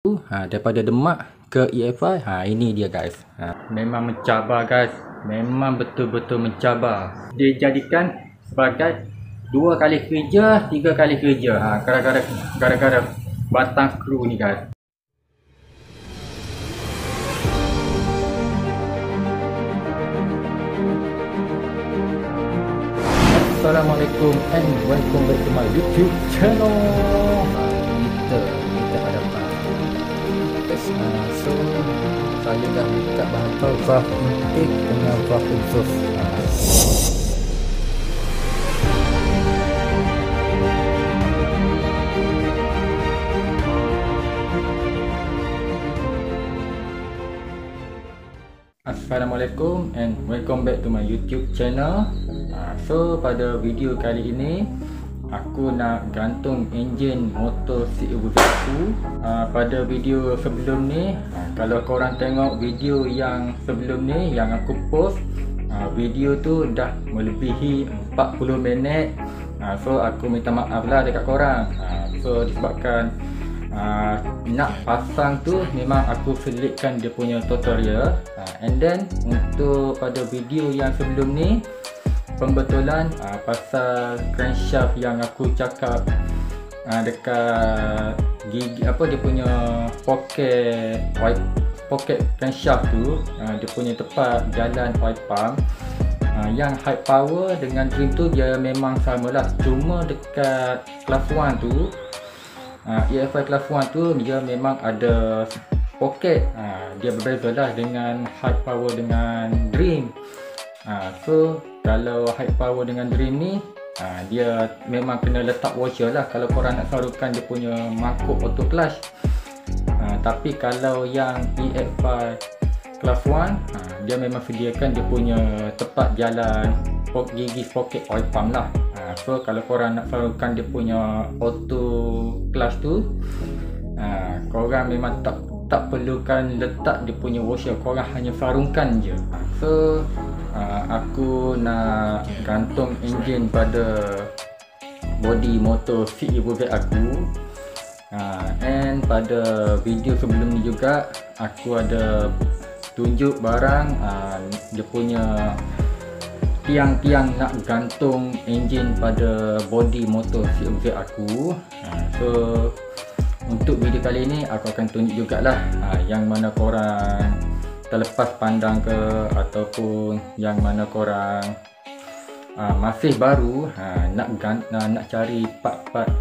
Daripada Demak ke EFI. Ini dia guys. Memang mencabar guys. Memang betul-betul mencabar. Dia jadikan sebagai 2 kali kerja, 3 kali kerja. Gara-gara batang skru ni guys. Assalamualaikum and welcome back to my YouTube channel. Kita hadapan so saya dah buka bahan valve intake dengan valve exhaust. Assalamualaikum and welcome back to my YouTube channel. So pada video kali ini aku nak gantung enjin motor CUV aku. Pada video sebelum ni, kalau korang tengok video yang sebelum ni yang aku post, video tu dah melebihi 40 minit. So aku minta maaf lah dekat korang. So disebabkan nak pasang tu memang aku selitkan dia punya tutorial. And then untuk pada video yang sebelum ni, pembetulan pasal crankshaft yang aku cakap dekat gigi dia punya pocket crankshaft tu, dia punya tepat jalan oil pump. Yang high power dengan dream tu dia memang samalah, cuma dekat class 1 tu, EFI class 1 tu dia memang ada pocket. Dia berbeza lah dengan high power dengan dream. So kalau high power dengan dream ni, dia memang kena letak washer lah kalau korang nak sarukan dia punya mangkuk auto clutch. Tapi kalau yang EFI class 1, dia memang sediakan dia punya tepat jalan gigi pocket oil pump lah. So kalau korang nak sarukan dia punya auto clutch tu, korang memang tak perlukan letak dia punya washer, korang hanya sarungkan je. So aku nak gantung enjin pada body motor CUV aku. And pada video sebelum ni juga aku ada tunjuk barang dia punya tiang-tiang nak gantung enjin pada body motor CUV aku. So untuk video kali ni aku akan tunjuk jugalah yang mana korang terlepas pandang ke, ataupun yang mana korang masih baru nak cari part-part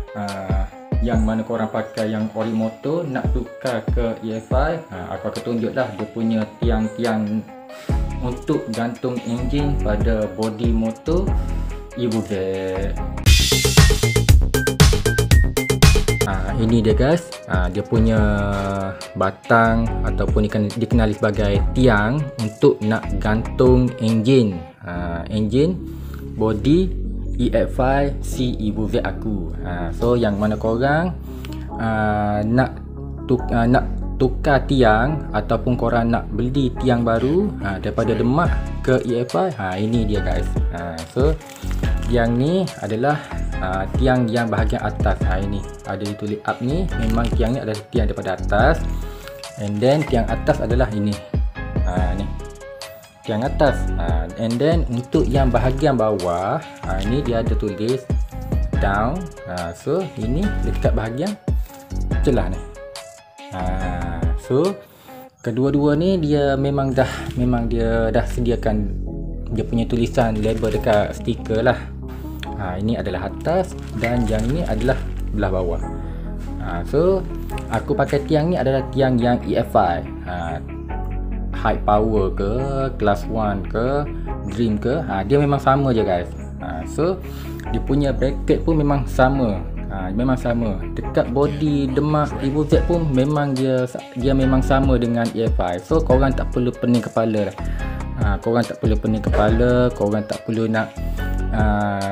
yang mana korang pakai yang ori motor nak tukar ke EFI. Aku akan tunjuklah dia punya tiang-tiang untuk gantung enjin pada body motor EWZ. Ini dia guys, dia punya batang ataupun dikenali sebagai tiang untuk nak gantung enjin body EFI CUV aku. So yang mana korang nak tukar tiang ataupun korang nak beli tiang baru daripada Demak ke EFI, ini dia guys. So tiang ni adalah tiang yang bahagian atas. Ini ada ditulis up ni, memang tiang ni adalah tiang daripada atas. And then tiang atas adalah ini, ni tiang atas. And then untuk yang bahagian bawah, ini dia ada tulis down. So ini dekat bahagian celah ni. So kedua-dua ni dia memang dia dah sediakan dia punya tulisan label dekat stiker lah. Ini adalah atas dan yang ini adalah belah bawah. So aku pakai tiang ni adalah tiang yang EFI, high power ke, class 1 ke, dream ke, dia memang sama je guys. So dia punya bracket pun memang sama. Memang sama. Dekat body Demak EWZ pun memang dia memang sama dengan EFI. So korang tak perlu pening kepala lah. Korang tak perlu pening kepala, korang tak perlu nak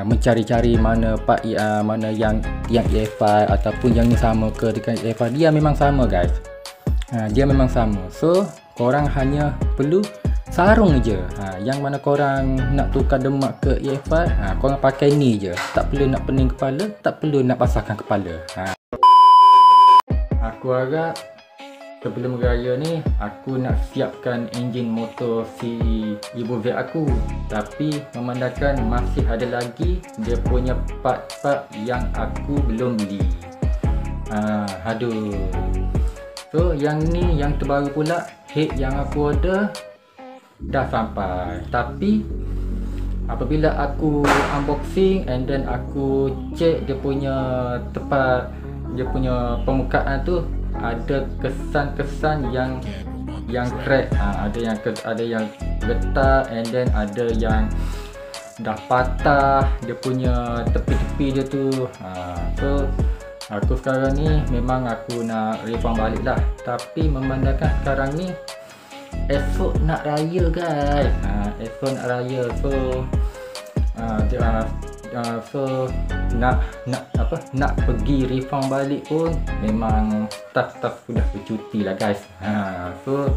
mencari-cari mana part mana yang EFI ataupun yang ni sama ke dengan EFI. Dia memang sama guys. Dia memang sama. So korang hanya perlu sarung je. Yang mana korang nak tukar Demak ke EFI, korang pakai ni je. Tak perlu nak pening kepala, tak perlu nak basahkan kepala. Aku harap sebelum raya ni aku nak siapkan enjin motor si Evo Z aku, tapi memandangkan masih ada lagi dia punya part-part yang aku belum beli. Aduh. So yang ni yang terbaru pula, head yang aku order dah sampai, tapi apabila aku unboxing and then aku check dia punya tempat, dia punya permukaan tu ada kesan-kesan yang crack, ada yang retak, and then ada yang dah patah dia punya tepi-tepi dia tu. So aku sekarang ni memang aku nak refund balik lah, tapi memandangkan sekarang ni esok nak raya guys, esok nak raya, so nak pergi refund balik pun memang staff sudah bercuti lah guys. So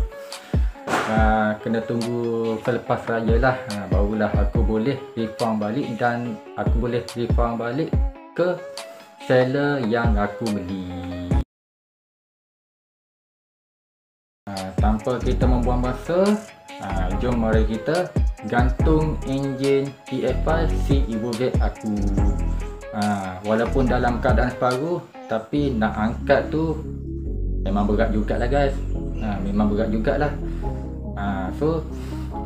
kena tunggu selepas raya lah, barulah aku boleh refund balik, dan aku boleh refund balik ke seller yang aku beli. Tanpa kita membuang masa, jom mari kita gantung enjin EFI si Evo Z aku. Walaupun dalam keadaan separuh, tapi nak angkat tu memang berat jugalah guys. Memang berat jugalah. So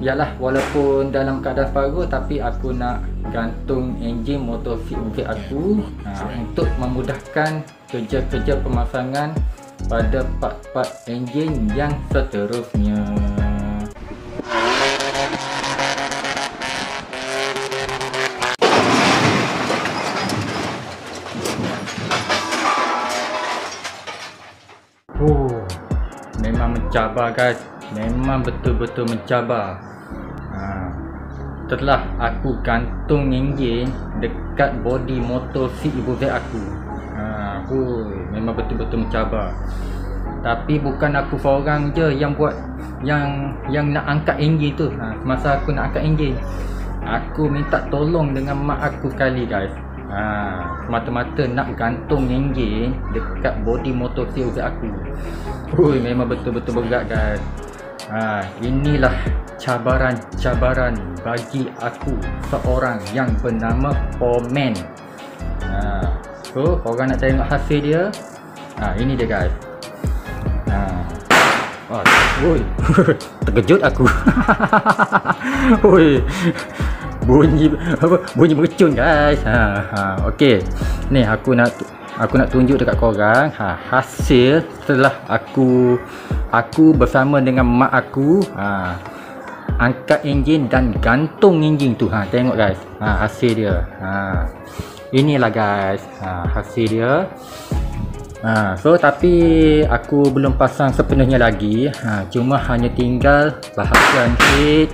biarlah, walaupun dalam keadaan separuh, tapi aku nak gantung enjin motor si Evo Z aku untuk memudahkan kerja-kerja pemasangan pada part-part enjin yang seterusnya. Memang mencabar guys, memang betul-betul mencabar. Setelah aku gantung enjin dekat body motor si Evo Z aku, memang betul-betul mencabar. Tapi bukan aku seorang je yang buat, yang nak angkat enjin tu. Masa aku nak angkat enjin, aku minta tolong dengan mak aku sekali guys. Semata-mata nak gantung enjin dekat body motor si Evo Z aku. Memang betul-betul berat guys. Inilah cabaran-cabaran bagi aku, seorang yang bernama Pomen. So korang nak tengok hasil dia, ini dia guys. Terkejut aku. Bunyi mercun guys. Okey, ni aku nak tunjuk dekat korang hasil setelah aku bersama dengan mak aku angkat enjin dan gantung enjin tu. Tengok guys, hasil dia. Inilah guys, hasil dia. So tapi aku belum pasang sepenuhnya lagi. Cuma hanya tinggal bahagian head,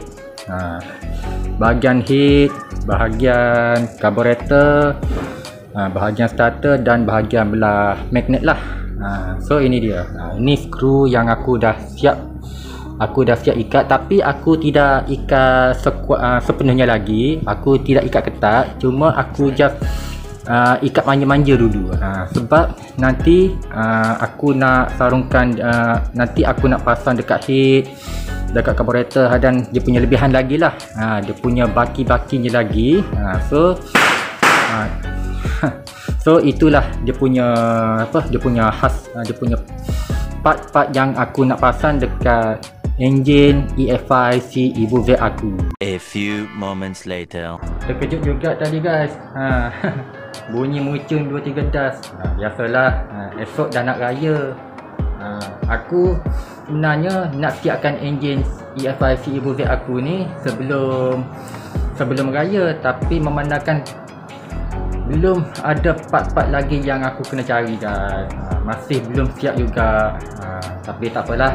bahagian carburetor, bahagian starter dan bahagian belah magnet lah. So ini dia. Ini skru yang aku dah siap ikat, tapi aku tidak ikat sepenuhnya lagi. Aku tidak ikat ketat, cuma aku just ikat manja-manja dulu. Sebab nanti aku nak sarungkan, nanti aku nak pasang dekat head, dekat carburetor, dan dia punya lebihan lagi lah. Dia punya baki-bakinya lagi. So itulah dia punya dia punya part-part yang aku nak pasang dekat enjin EFI si Evo Z aku. A few moments later. Terkejut juga tadi guys. Bunyi mercun 2-3 das. Biasalah, esok dah nak raya. Aku sebenarnya nak siapkan enjin EFI si Evo Z aku ni sebelum raya, tapi memandangkan belum ada part-part lagi yang aku kena cari guys. Masih belum siap juga. Tapi tak apalah.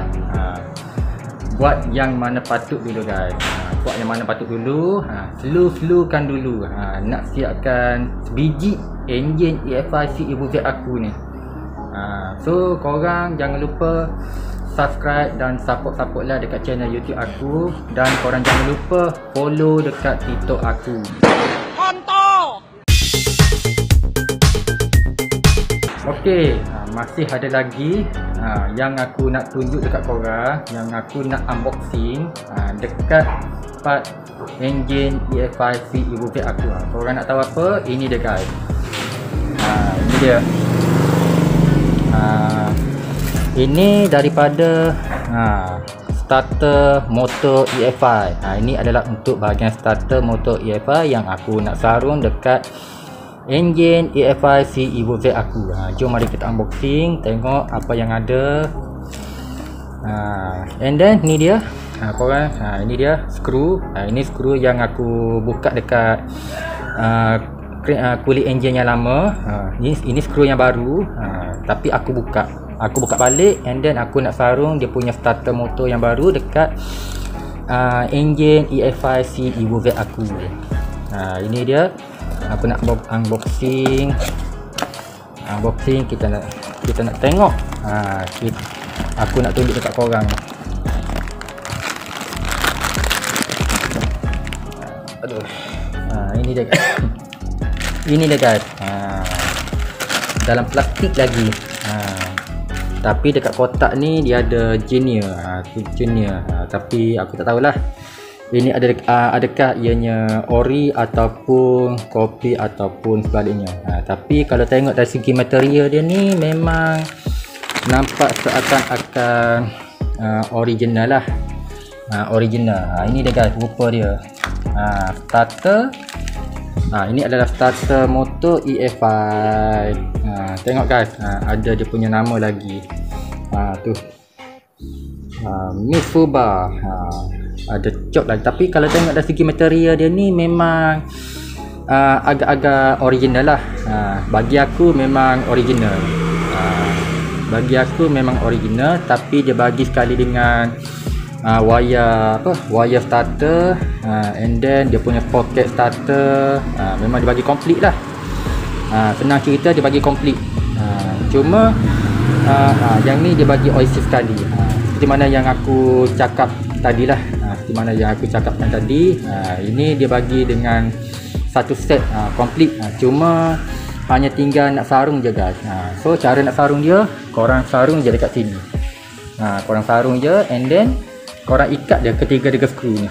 Buat yang mana patut dulu guys. Buat yang mana patut dulu. Slow-slowkan dulu. Nak siapkan sebiji enjin EFI si Evo Z aku ni. So korang jangan lupa subscribe dan support lah dekat channel YouTube aku, dan korang jangan lupa follow dekat TikTok aku. Okey, masih ada lagi yang aku nak tunjuk dekat korang, yang aku nak unboxing dekat part enjin EFI C Evo V aku. Korang nak tahu apa? Ini dia guys. Ini dia. Ini daripada starter motor EFI. Ini adalah untuk bahagian starter motor EFI yang aku nak sarung dekat enjin EFI C Evo V aku. Jom mari kita unboxing, tengok apa yang ada. And then ni dia korang, ini dia skru. Ini skru yang aku buka dekat kulit enjin yang lama. Ini skru yang baru, tapi aku buka balik, and then aku nak sarung dia punya starter motor yang baru dekat enjin EFI C Evo V aku. Ini dia. Aku nak unboxing. Kita nak tengok. Aku nak tunjuk dekat korang. Aduh. Ini dia guys. Ini dia guys. Dalam plastik lagi. Tapi dekat kotak ni dia ada jenier. Tapi aku tak tahulah ini adakah ianya ori ataupun kopi ataupun sebaliknya. Tapi kalau tengok dari segi material dia ni memang nampak seakan-akan original lah. Original. Ini dia guys, rupa dia. Starter. Ini adalah starter motor EFI. Tengok guys, ada dia punya nama lagi. Tu Mitsuba. Ada cok lagi. Tapi kalau tengok dari segi material dia ni memang agak-agak original lah. Bagi aku memang original. Tapi dia bagi sekali dengan wire starter, and then dia punya pocket starter. Memang dia bagi komplit lah. Senang cerita dia bagi komplit. Cuma yang ni dia bagi oasis sekali. Seperti mana yang aku cakap tadi lah. Ini dia bagi dengan satu set komplit. Cuma hanya tinggal nak sarung je guys. So cara nak sarung dia, korang sarung je dekat sini. Korang sarung je, and then korang ikat dia ketiga-tiga skru ni.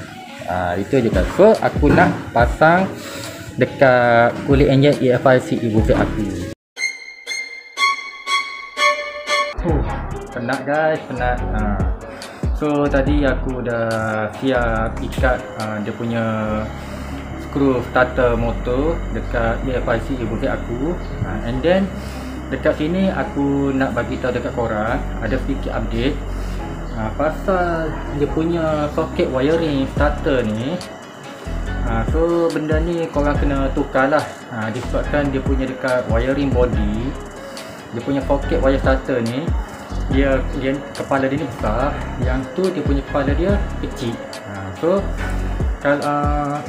Itu je guys. So aku nak pasang dekat kulit enjin EFI C Evo V aku. Penat guys, penat. So tadi aku dah siap ikat dia punya skru starter motor dekat EFI C Evo V aku. And then dekat sini aku nak bagi tahu dekat korang ada sedikit update pasal dia punya soket wiring starter ni. So benda ni korang kena tukar lah. Disebabkan dia punya dekat wiring body, dia punya soket wire starter ni, dia kepala dia ni besar, yang tu dia punya kepala dia kecil. So kalau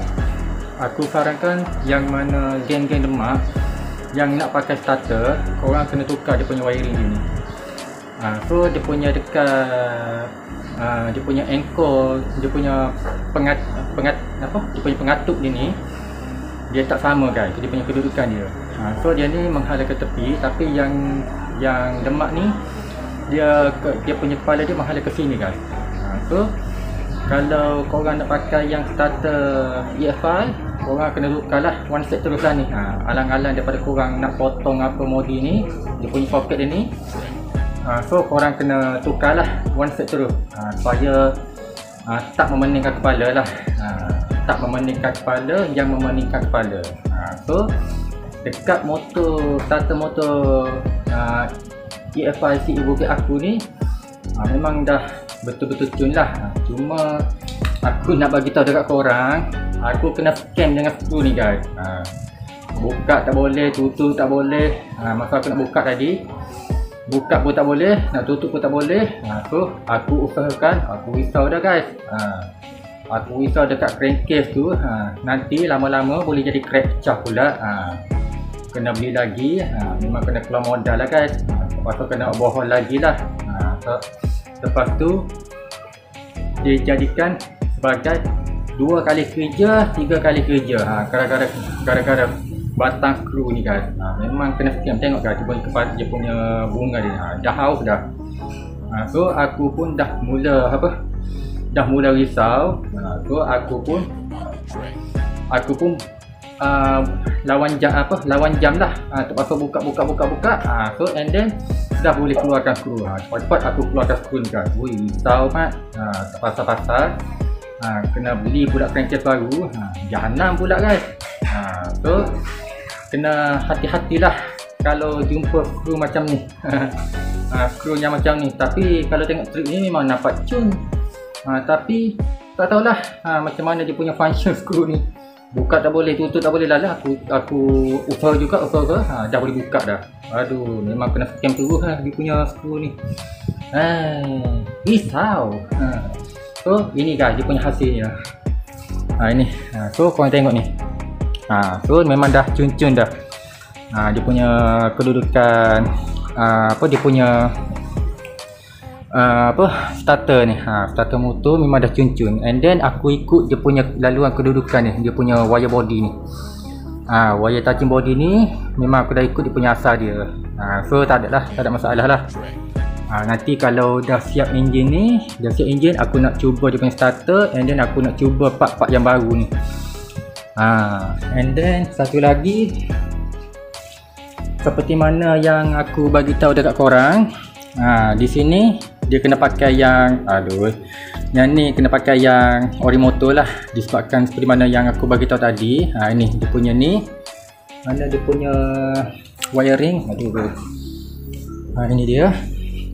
aku sarankan yang mana geng-geng lemak yang nak pakai starter, korang kena tukar dia punya wiring ni. So dia punya dekat dia punya anchor, dia punya dia punya pengatup dia ni, dia tak sama guys, dia punya kedudukan dia. So dia ni menghadap ke tepi, tapi yang lemak ni dia punya kepala dia menghadap ke sini guys. So kalau korang nak pakai yang starter EFI, korang kena tukar lah one set terus lah ni. Alang-alang daripada korang nak potong apa modi ni, dia punya soket dia ni. So korang kena tukar lah one set terus, supaya tak memeningkan kepala lah. Tak memeningkan kepala, yang memeningkan kepala. So dekat motor, starter motor EFI C Evo V aku ni memang dah betul-betul tune lah. Cuma aku nak bagi tahu dekat korang, aku kena scam dengan skru ni guys. Buka tak boleh, tutup tak boleh. Masa aku nak buka tadi, buka pun tak boleh, nak tutup pun tak boleh. So aku usahakan, aku risau dah guys. Aku risau dekat crankcase tu, nanti lama-lama boleh jadi crack pecah pula. Kena beli lagi, memang kena keluar modal lah guys. Lepas tu kena overhaul lagi lah. So lepas tu dia jadikan sebagai 2 kali kerja, 3 kali kerja. Gara-gara batang skru ni guys. Memang kena scam. Tengok guys, dia punya bunga dia dah haus dah. So aku pun dah mula risau. So aku pun lawan jam lah. Terpaksa buka. So and then dah boleh keluarkan skru. Cepat-cepat aku keluarkan skru ni kan. Woi, risau mat. Tak pasal-pasal. Kena beli pula crankcase baru. Jahanam pula guys. So kena hati-hatilah kalau jumpa skru macam ni. Skru yang macam ni. Tapi kalau tengok trik ni memang nampak cun. Tapi tak tahulah macam mana dia punya function skru ni. Buka tak boleh, tutup tak boleh lah. Aku usaha juga. Dah boleh buka dah. Aduh, memang kena scam terus lah dia punya skru ni. Risau. So ini guys, dia punya hasilnya. Ini. So korang tengok ni. So memang dah cun-cun dah. Dia punya kedudukan dia punya starter ni. Starter motor memang dah cun-cun. And then aku ikut dia punya laluan kedudukan ni, dia punya wire body ni. Wire touching body ni memang aku dah ikut dia punya asal dia. So tak ada masalah lah. Nanti kalau dah siap enjin ni, aku nak cuba dia punya starter. And then aku nak cuba part-part yang baru ni. And then satu lagi, seperti mana yang aku bagi tahu dekat korang, di sini dia kena pakai yang yang ni kena pakai yang Orimoto lah, disebabkan seperti mana yang aku bagi tahu tadi. Ini dia punya ni, mana dia punya wiring. Ini dia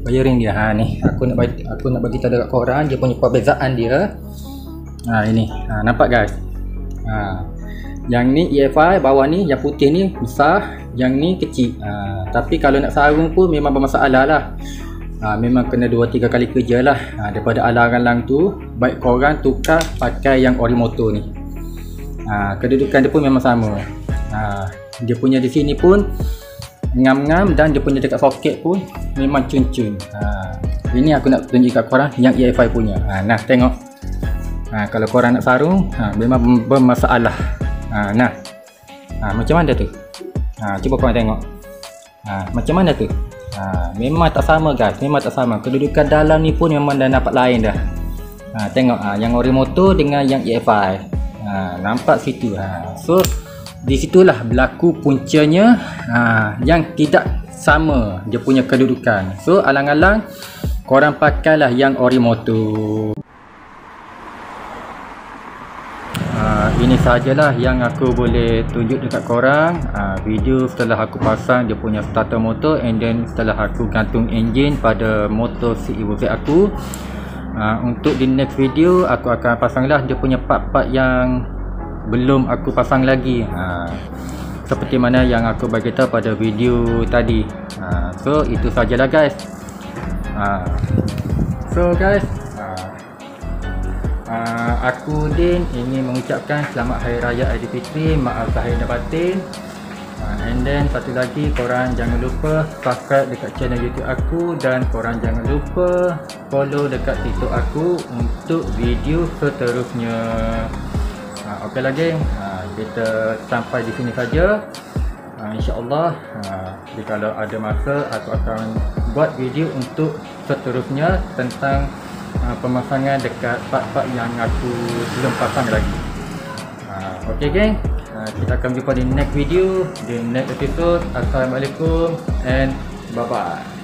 wiring dia. Ni aku nak bagi tahu dekat korang dia punya perbezaan dia. Ini nampak guys. Yang ni EFI, bawah ni yang putih ni besar, yang ni kecil. Tapi kalau nak sarung pun memang bermasalah lah. Memang kena 2-3 kali kerja lah. Daripada alang-alang tu, baik korang tukar pakai yang Orimoto ni. Kedudukan dia pun memang sama. Dia punya di sini pun ngam-ngam, dan dia punya dekat soket pun memang cun-cun. Ini aku nak tunjuk kat korang yang EFI punya. Nah tengok. Kalau korang nak sarung, memang bermasalah. Macam mana tu? Cuba korang tengok. Macam mana tu? Memang tak sama guys, memang tak sama. Kedudukan dalam ni pun memang dah nampak lain dah. Tengok yang Orimoto dengan yang EFI. Nampak situ. So di situlah berlaku puncanya yang tidak sama dia punya kedudukan. So alang-alang korang pakailah yang Orimoto. Ini sajalah yang aku boleh tunjuk dekat korang. Video setelah aku pasang dia punya starter motor, and then setelah aku gantung enjin pada motor CEOZ aku. Untuk di next video aku akan pasanglah dia punya part-part yang belum aku pasang lagi. Seperti mana yang aku bagi tahu pada video tadi. So itu sajalah guys. So guys, aku Din ingin mengucapkan selamat Hari Raya Aidilfitri, maaf lahir dan batin. And then satu lagi, korang jangan lupa subscribe dekat channel YouTube aku, dan korang jangan lupa follow dekat TikTok aku untuk video seterusnya. Okeylah geng, kita sampai di sini saja. InsyaAllah kalau ada masa aku akan buat video untuk seterusnya tentang pemasangan dekat part-part yang aku belum pasang lagi. Okay geng, kita akan jumpa di next video, di next episode. Assalamualaikum and bye bye.